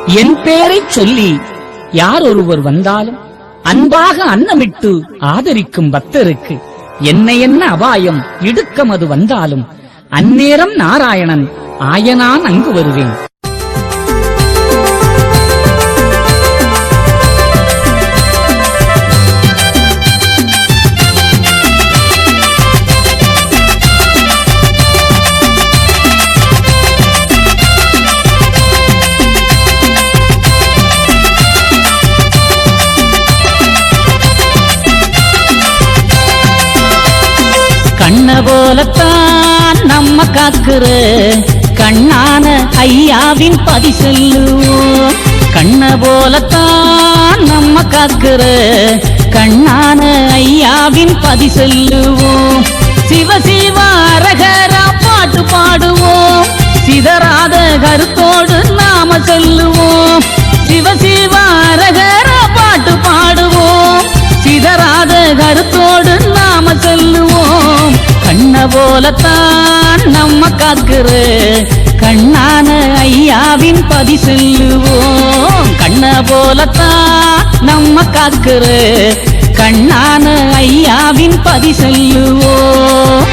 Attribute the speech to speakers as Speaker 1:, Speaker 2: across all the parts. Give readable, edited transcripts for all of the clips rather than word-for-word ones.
Speaker 1: என் பேரை சொல்லி யார் ஒருவர் வந்தாலும் அன்பாக அன்னமிட்டு ஆதரிக்கும் பக்தருக்கு என்ன அபாயம் இடுக்கம் அது வந்தாலும் அந்நேரம் நாராயணன் ஆயனான் அங்கு வருவேன். கண்ண போலத்தான் நம்ம காக்குற கண்ணான ஐயாவின் பதி செல்லுவோம். கண்ண போலத்தான் நம்ம காக்குற கண்ணான ஐயாவின் பதி செல்லுவோம். சிவ சிவ அரகரா பாட்டு பாடுவோம். சிதறாத கருத்தோடு நாம சொல்லுவோம். சிவ சிவ அரகரா பாட்டு பாடுவோம். சிதறாத கருத்தோடு நாம சொல்லுவோம். கண்ண போலத்தான் நம்ம காக்குற கண்ணான ஐயாவின் பதி செல்லுவோம். கண்ண போலத்தான் நம்ம காக்குற கண்ணான ஐயாவின் பதி செல்லுவோம்.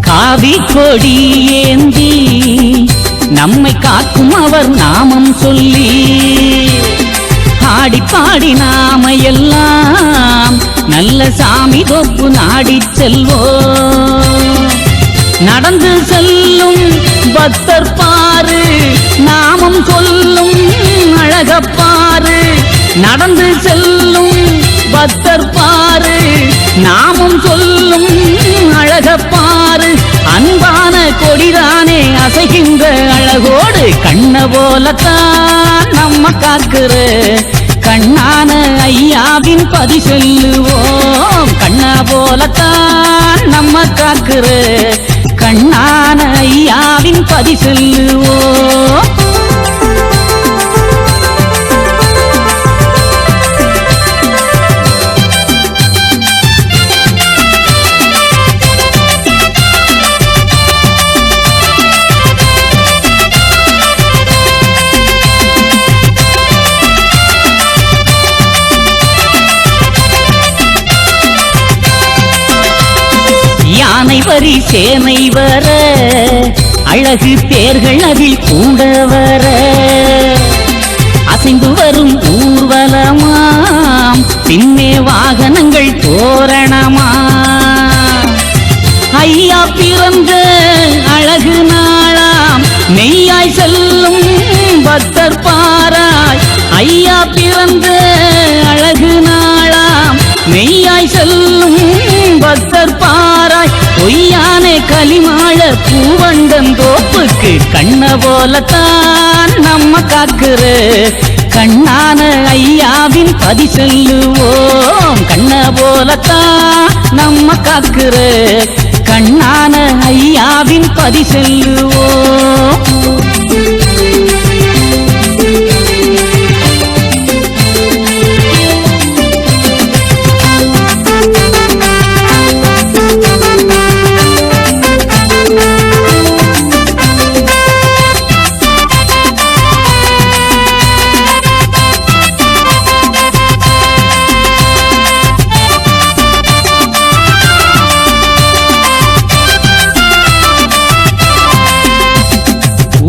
Speaker 1: காவி கொடி ஏந்தி நம்மை காக்கும் அவர் நாமம் சொல்லி ஆடி பாடி நாம எல்லாம் நல்ல சாமி தொப்பு நாடி செல்வோம். நடந்து செல்லும் பக்தர் பாரு நாமம் சொல்லும் அழகப்பாரு. நடந்து செல்லும் பக்தர் பாரு நாமம் சொல்லும் அழகப்பாரு. அன்பான கொடிதானே அசைகின்ற அழகோடு கண்ண போலத்தான் நம்ம காக்குற கண்ணான ஐயாவின் பதி செல்லுவோம். கண்ண போலத்தான் நம்ம காக்குற கண்ணான ஐயாவின் பதி செல்லுவோம். யானை வரி சேனை வர அழகு தேர்கள் அதில் கூட வர அசைந்து வரும் ஊர்வலமாம் பின்னே வாகனங்கள் தோரணமா. ஐயா பிறந்த அழகு நாளாம் மெய்யாய் செல்லும் பக்தர் பாராய். ஐயா பிறந்த அழகு நாளாம் மெய்யாய் செல்லும் பக்தர் பாராய். பொய்யானே களிமாள பூவண்டன் தோப்புக்கு கண்ண போலத்தான் நம்ம காக்குற கண்ணான ஐயாவின் பதி செல்லுவோம். கண்ண போலத்தான் நம்ம காக்குற கண்ணான ஐயாவின் பதி செல்லுவோம்.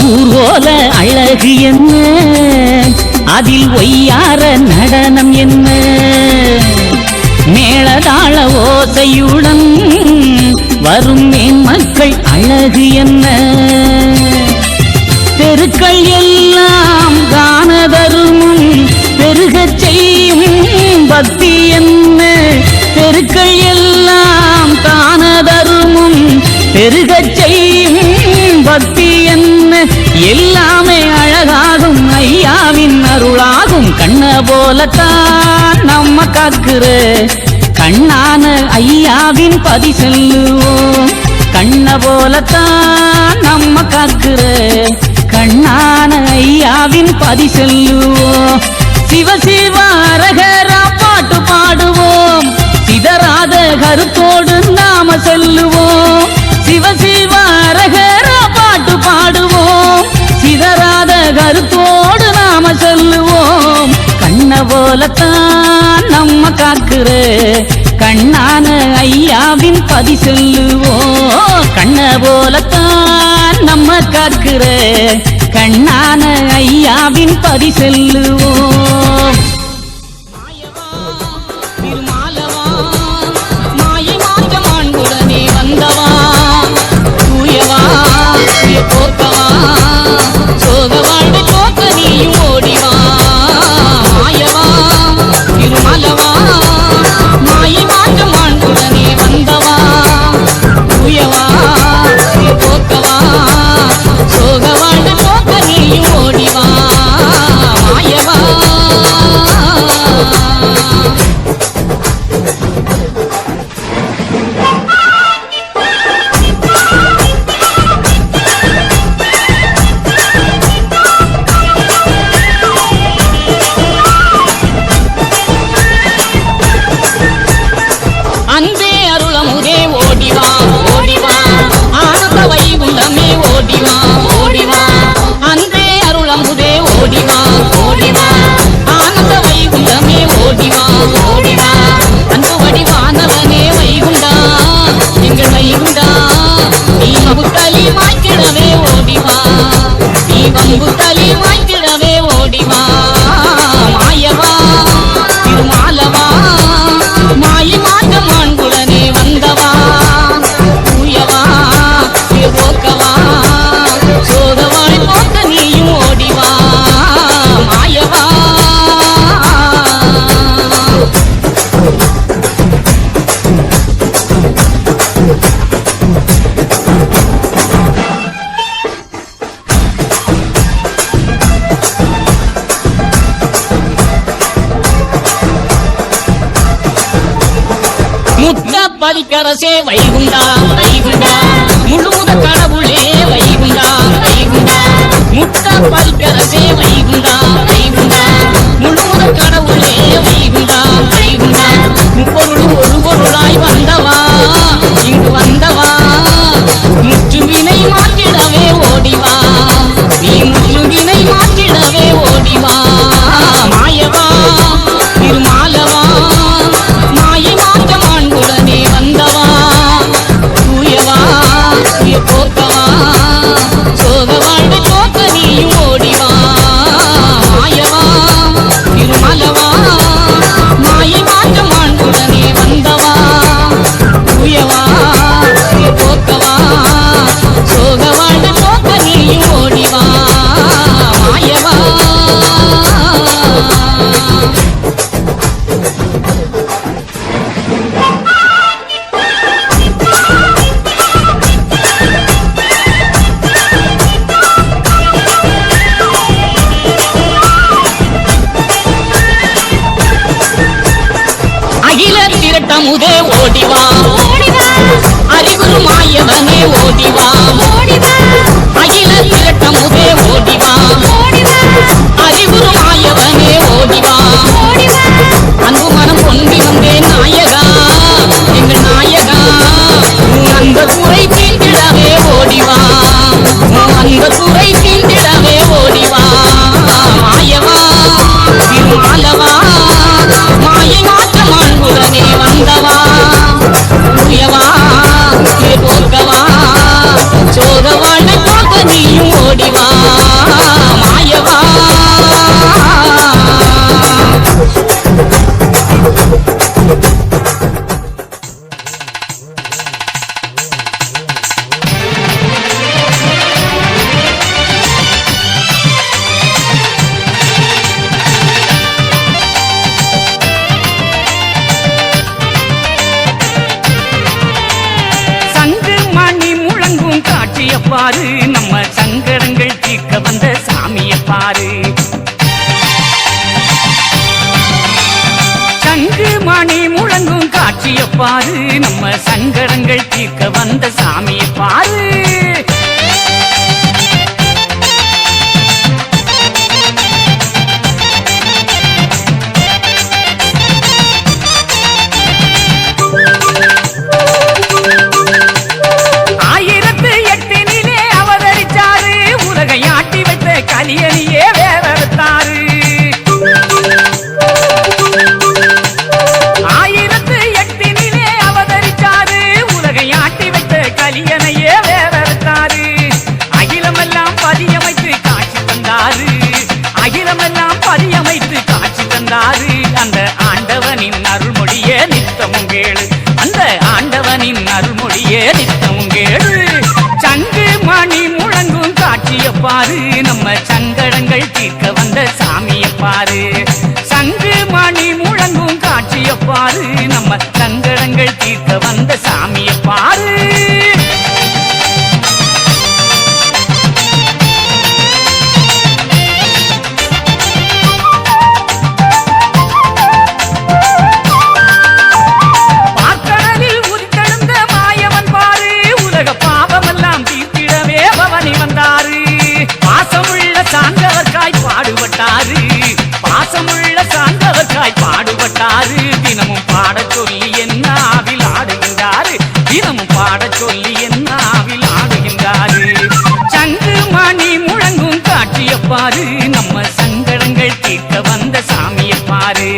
Speaker 1: ஊர்வோல அழகு என்ன அதில் ஒய்யார நடனம் என்ன. மேளதாள ஓசையுடன் வரும் மேன் மக்கள் அழகு என்ன. தெருக்கள் எல்லாம் கான தருமும் பெருகச் செய்யும் பக்தி என்ன. தெருக்கள் எல்லாம் கான தருமும் பெருகச் செய்யும் பக்தி என்ன. எல்லாமே அழகாகும் ஐயாவின் அருள் கண்ண போலத்தான் நம்ம காக்குற கண்ணான ஐயாவின் பதி செல்லுவோம். கண்ண போலத்தான் நம்ம காக்குற கண்ணான ஐயாவின் பதி செல்லுவோம். சிவ சிவ அரகரா பாட்டு பாடுவோம். சிதறாத கருத்தோடு நாம செல்லுவோம். சிவ சிவ அரகரா பாட்டு பாடுவோம். சிதறாத கருத்தோடு நாம செல்லுவோம். கண்ண போலத்தான் நம்ம காக்குற கண்ணான ஐயாவின் பதி செல்லுவோம். கண்ண போலத்தான் நம்ம காக்குற கண்ணான ஐயாவின் பதி செல்லுவோம்.
Speaker 2: பதிக்கரசே வைகுண்டா வைகுண்டா முழுமுத கடவுளே வைகுண்டா வைகுண்டா முட்ட பதிக்கரசே வைகுண்டா வைகுண்டா முழுமுத கடவுளே வைகுண்டா வைகுண்டா முப்பொருள் ஒரு பொருளாய் வந்தவா இங்கு வந்தவா முற்றுவினை மாற்றிடவே ஓடிவா நீ முற்றுவினை மாற்றிடவே ஓடிவா மாயவா திருமாலவா மாயை மாற்ற மாண்புடனே வந்தவா தூயவா துய போக்கவா சோக வாழ்வு போக்க நீயும் ஓடிவா மாயவா திருமலவா மாயை மாற்ற மாண்புடனே வந்தவா தூயவா துய போக்கவா சோக வாழ்வு போக்க நீயும் ஓடிவா மாயவா திரட்டமுதே ஓடிவா அறிகுரு மாயவனே ஓடிவா அகில திரட்டமுதே ஓடிவா அறிகுரு மாயவனே ஓடிவா அன்பு மனம் கொண்டு வந்தே நாயகா எங்கள் நாயகா அந்த துறை தீண்டிடவே ஓடிவா அந்த துறை தீண்டிடவே ஓடிவா மாயவா திருமாலவா மாயை மாற்ற மாண்புடனே வந்தவா தூயவா போக்கவா சோக வாழ்வை போக்க நீயும் ஓடிவா மாயவா
Speaker 1: பாரு நம்ம சங்கடங்கள் தீர்க்க வந்த சாமிய பாரு பாரு நம்ம சங்கடங்கள் தீர்க்க வந்த சாமியை பாரு. கலியணியே வேறறுத்தாரு. 1008 அவதரித்தாரு. உலகை ஆட்டி வைத்த கலியனையே வேறறுத்தாரு. அகிலமெல்லாம் பதியமைத்து காட்சி தந்தாரு. அகிலமெல்லாம் பதியமைத்து காட்சி தந்தாரு. அந்த ஆண்டவனின் அருள்மொழியே நித்தமும் கேளு. அந்த ஆண்டவனின் அருள்மொழியே நித்தமும் கேளு. சங்கு மணி முழங்கும் காட்சிய பாரு நம்ம சங்கடங்கள் தீர்க்க வந்த சாமிய பாரு. சங்கு மணி முழங்கும் காட்சிய பாரு நம்ம சங்கடங்கள் தீர்க்க வந்த சாமிய பாரு. பார்க்கடலில் உதித்தெழுந்த மாயவன் பாரு. உலக பாவமெல்லாம் தீர்த்திடவே பவனி வந்தாரு. பாசமுள்ள சார்ந்தவர்காய் பாடுபட்டாரு. பாசமுள்ள சார்ந்தவர்காய் பாடுபட்டாரு. தினமும் பாடச் சொல்லி என்ன ஆவில் ஆடுகின்றாரு. தினமும் பாடச் சொல்லி என்ன ஆவில் ஆடுகின்றாரு. சங்கு மணி முழங்கும் காட்சிய பாரு நம்ம சங்கடங்கள் தீர்க்க வந்த சாமிய பாரு.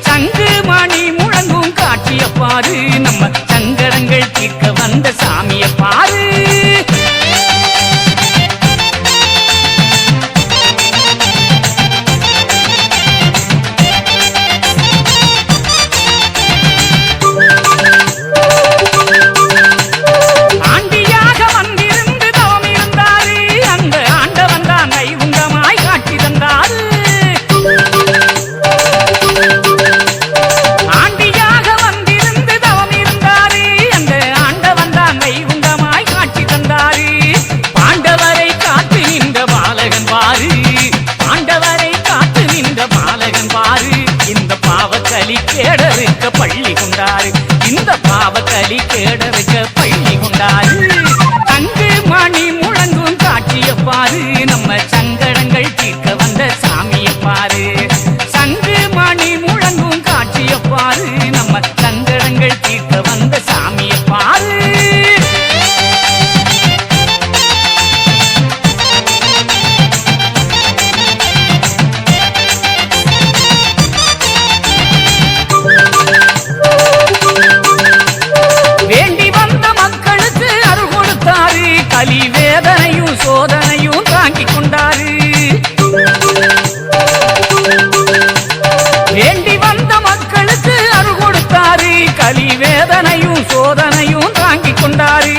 Speaker 1: சங்கு மணி முழங்கும் காட்சிய பாரு நம்ம சங்கடங்கள் தீர்க்க வந்த சாமிய பாரு. கேடருக்க பள்ளி கொண்டாரு. இந்த பாவக்கலி கேடருக்க பள்ளி கொண்டாரு. தங்கு மணி முழங்கும் காட்சிய பாரு நம்ம சங்கடங்கள் தீர்க்க வந்த சாமிய பாரு. சங்கு மணி முழங்கும் காட்சிய பாரு நம்ம சங்கடங்கள் தீர்க்க வந்த சாமிய பாரு. கலி வேதனையும் சோதனையும் தாங்கிக் கொண்டாரு. வேண்டி வந்த மக்களுக்கு அருள் கொடுத்தாரு. கலி வேதனையும் சோதனையும் தாங்கிக் கொண்டாரு.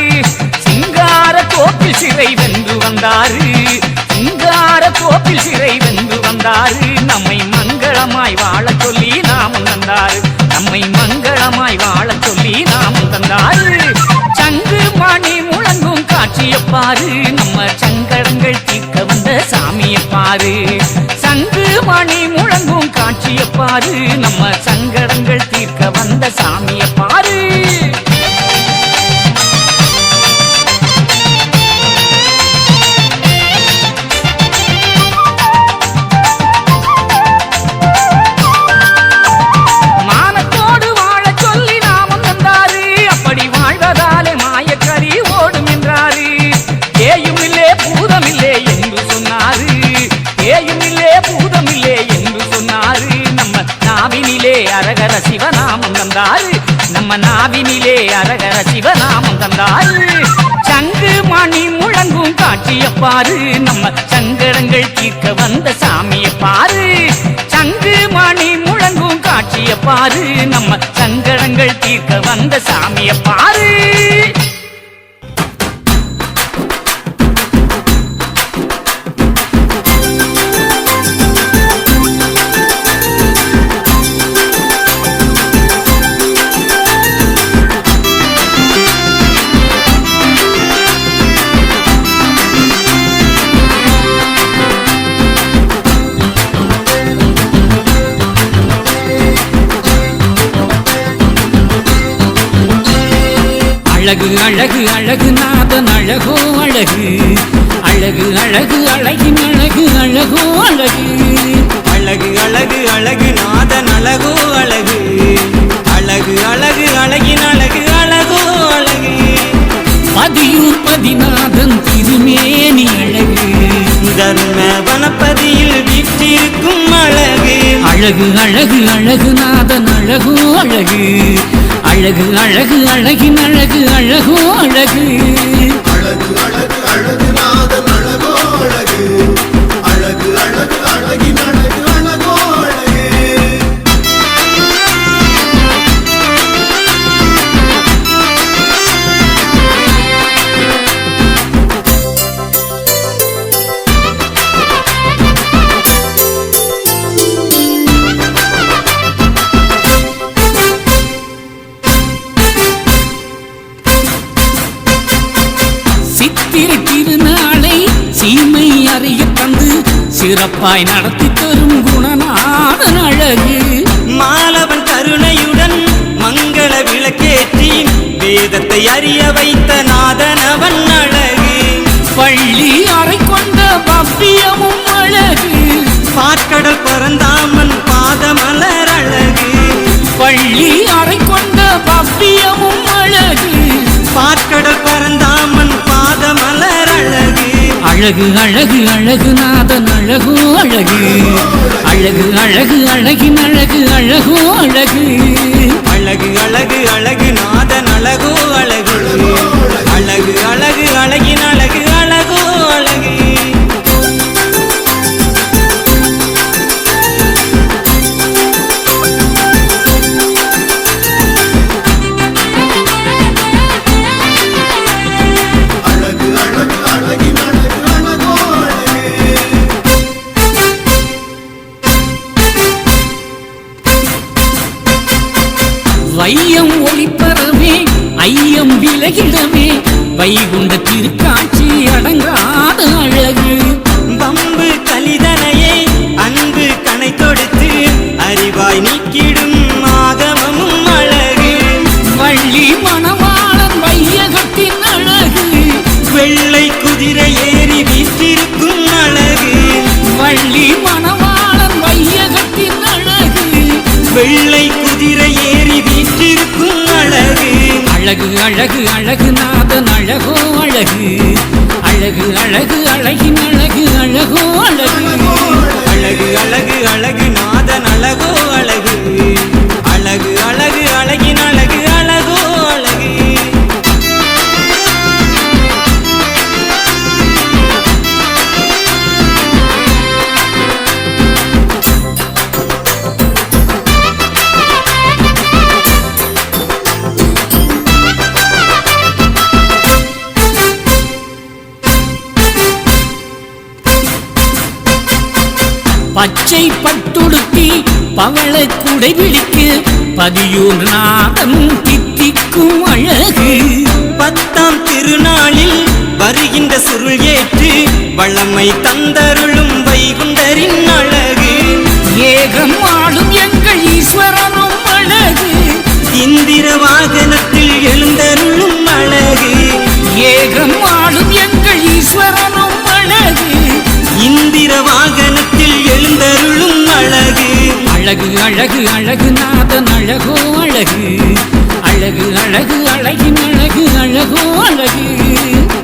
Speaker 1: சிங்கார தோப்பில் சிறை வென்று வந்தாரு. சிங்கார தோப்பில் சிறை வென்று வந்தாரு. நம்மை மங்களமாய் வாழச் சொல்லி நாமும் தந்தாரு. நம்மை மங்களமாய் வாழச் சொல்லி நாமும் தந்தாரு. சங்கு மணி முழங்கும் காட்சிய பாரு நம்ம சங்கடங்கள் தீர்க்க வந்த சாமிய பாரு. சங்கு மணி முழங்கும் காட்சிய பாரு நம்ம சங்கடங்கள் தீர்க்க வந்த சாமிய பாரு. மானத்தோடு வாழச் சொல்லி நாமும் தந்தாரு. அப்படி வாழ்வதாலே மாயக்கறி ஓடும் என்றாரு. ஏயுமில்லே பூதமில்லே என்று சொன்னாரு. ஏயுமில்லே பூதமில்லே என்று சொன்னாரு. நம்ம நாவினிலே அரகர சிவநாமம் தந்தாரு. நம்ம நாவினிலே அரகர சிவநாமம் தந்தாரு. சங்கு மணி முழங்கும் காட்சிய பாரு நம்ம சங்கடங்கள் தீர்க்க வந்த சாமிய பாரு. சங்கு மணி முழங்கும் காட்சிய பாரு நம்ம சங்கடங்கள் தீர்க்க வந்த சாமிய பாரு. அழகு அழகு அழகு நாதன் அழகோ அழகு அழகு அழகு அழகின் அழகு அழகோ அழகு
Speaker 3: அழகு அழகு அழகு நாதன் அழகோ அழகு அழகு அழகு அழகின் அழகு அழகோ அழகு
Speaker 1: பதியூர் பதிநாதன் திருமேனி அழகு
Speaker 3: தர்ம வனப்பதியில் வீற்றிருக்கும் அழகு
Speaker 1: அழகு அழகு அழகு நாதன் அழகோ அழகு அழகு அழகு அழகின் அழகு அழகோ அழகு
Speaker 4: அழகு அழகு அழகு நாதன் அழகோ அழகு அழகு அழகு அழகின் அழகு அழகோ அழகு
Speaker 1: சித்திரை திருநாளை சீமை அறிய தந்து சிறப்பாய் நடத்தி தரும் குணநாதன் அழகு
Speaker 3: மாலவன் கருணையுடன் மங்கள விளக்கேற்றி வேதத்தை அறிய வைத்த நாதனவன் அழகு
Speaker 1: பள்ளி அறை கொண்ட பவ்யமும் அழகு
Speaker 3: பாற்கடல் பரந்தாமன் பாதமலர் அழகு
Speaker 1: பள்ளி அறை கொண்ட பவ்யமும் அழகு
Speaker 3: பாற்கடல் பரந்தாமன் பாதமலர் அழகு
Speaker 1: அழகு அழகு அழகு நாதன் அழகோ அழகு அழகு அழகு அழகின் அழகு அழகோ அழகு
Speaker 3: அழகு அழகு அழகு நாதன் அழகோ அழகு அழகு அழகு அழகின் அழகு அழகோ அழகு
Speaker 4: அழகு அழகு அழகின் அழகு அழகோ அழகு
Speaker 1: வையம் ஒளிப்பரவே ஐயம் விலகிடமே வைகுண்ட திருக்காட்சி அடங்காத அழகு
Speaker 3: பம்பு கலிதனையே அன்பு கணை தொடுத்து அறிவாய் நீக்கிடும் ஆகமமும் அழகு
Speaker 1: வள்ளி மணவாளன் வையகத்தின் அழகு
Speaker 3: வெள்ளை குதிரை ஏறி வீற்றிருக்கும் அழகு
Speaker 1: வள்ளி மணவாளன் வையகத்தின் அழகு
Speaker 3: வெள்ளை குதிரை ஏறி வீற்றிருக்கும் அழகு
Speaker 1: அழகு அழகு அழகு நாதன் அழகோ அழகு அழகு அழகு அழகின் அழகு அழகோ அழகு
Speaker 3: அழகு அழகு அழகு நாதன் அழகோ அழகு அழகு அழகு அழகின் அழகு அழகோ அழகு
Speaker 1: பச்சை பட்டுடுத்தி பவள குடை பிடிக்கு பதியூர் நாதன் தித்திக்கும் அழகு
Speaker 3: பத்தாம் திருநாளில் வருகின்ற சுருள் ஏற்று வளமை தந்தருளும் வைகுண்டரின் அழகு
Speaker 1: ஏகம் ஆளும் எங்கள் ஈஸ்வரனும் அழகு
Speaker 3: இந்திர வாகனத்தில் எழுந்தருளும் அழகு
Speaker 1: ஏகம் ஆளும் எங்கள் ஈஸ்வரனும் அழகு
Speaker 3: இந்திர வாகனத்தில் எழுந்தருளும் அழகு
Speaker 1: அழகு அழகு அழகு நாதன் அழகோ அழகு அழகு அழகு அழகின் அழகு அழகோ அழகு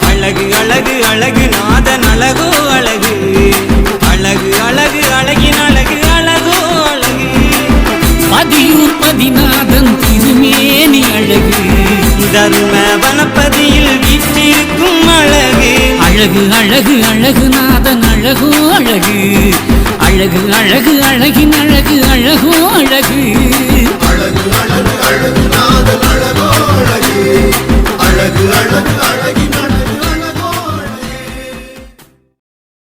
Speaker 3: அழகு அழகு அழகு நாதன் அழகோ அழகு அழகு அழகு அழகின் அழகு அழகோ அழகு
Speaker 1: பதியூர் பதிநாதன் திருமேனி அழகு
Speaker 3: தர்ம வனப்பதியில் வீற்றிருக்கும் அழகு
Speaker 1: அழகு அழகு அழகு நாதன் அழகோ அழகு அழகு அழகு அழகின் அழகு